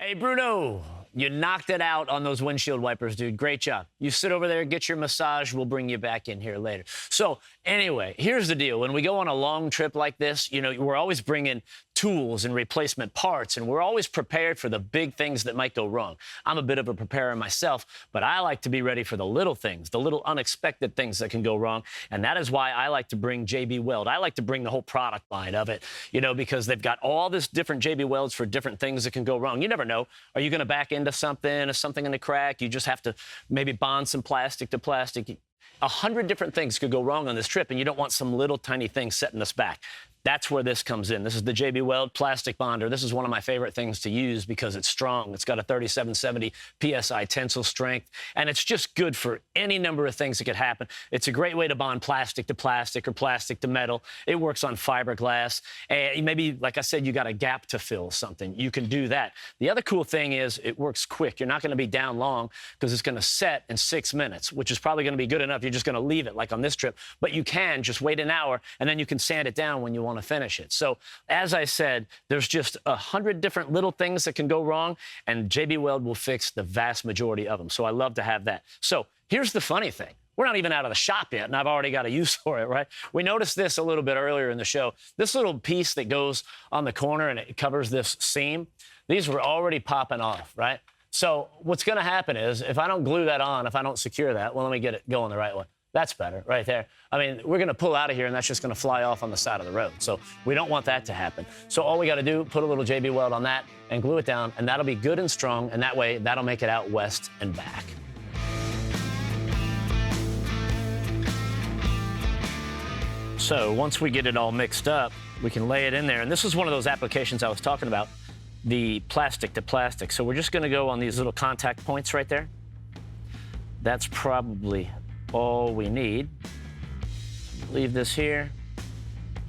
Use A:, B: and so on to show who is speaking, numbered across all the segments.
A: Hey, Bruno, you knocked it out on those windshield wipers, dude. Great job. You sit over there, get your massage. We'll bring you back in here later. So anyway, here's the deal. When we go on a long trip like this, you know, we're always bringing tools and replacement parts, and we're always prepared for the big things that might go wrong. I'm a bit of a preparer myself, but I like to be ready for the little things, the little unexpected things that can go wrong, and that is why I like to bring JB Weld. I like to bring the whole product line of it, you know, because they've got all this different JB Welds for different things that can go wrong. You never know. Are you going to back into something? Is something going to crack? You just have to maybe bond some plastic to plastic. 100 different things could go wrong on this trip, and you don't want some little tiny thing setting us back. That's where this comes in. This is the JB Weld Plastic Bonder. This is one of my favorite things to use because it's strong. It's got a 3770 PSI tensile strength, and it's just good for any number of things that could happen. It's a great way to bond plastic to plastic or plastic to metal. It works on fiberglass. And maybe, like I said, you got a gap to fill something. You can do that. The other cool thing is it works quick. You're not going to be down long because it's going to set in 6 minutes, which is probably going to be good enough. You're just going to leave it like on this trip, but you can just wait an hour, and then you can sand it down when you want to finish it. So as I said, there's just 100 different little things that can go wrong, and JB Weld will fix the vast majority of them. So I love to have that. So here's the funny thing. We're not even out of the shop yet, and I've already got a use for it, right? We noticed this a little bit earlier in the show. This little piece that goes on the corner and it covers this seam, these were already popping off, right? So what's going to happen is if I don't glue that on, if I don't secure that, well, let me get it going the right way. That's better right there. I mean, we're going to pull out of here, and that's just going to fly off on the side of the road. So we don't want that to happen. So all we got to do, put a little JB Weld on that and glue it down, and that'll be good and strong, and that way that'll make it out west and back. So once we get it all mixed up, we can lay it in there. And this is one of those applications I was talking about, the plastic to plastic. So we're just going to go on these little contact points right there. That's probably all we need. Leave this here.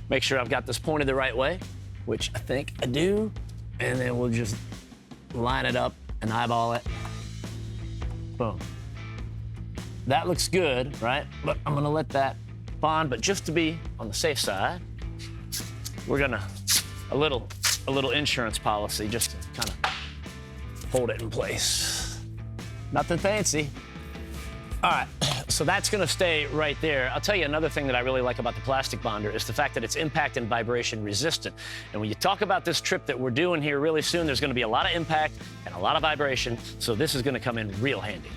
A: Make sure I've got this pointed the right way, which I think I do. And then we'll just line it up and eyeball it. Boom. That looks good, right? But I'm gonna let that bond, but just to be on the safe side, we're gonna, a little insurance policy just to kind of hold it in place. Nothing fancy. All right, so that's going to stay right there. I'll tell you another thing that I really like about the plastic bonder is the fact that it's impact and vibration resistant. And when you talk about this trip that we're doing here really soon, there's going to be a lot of impact and a lot of vibration, so this is going to come in real handy.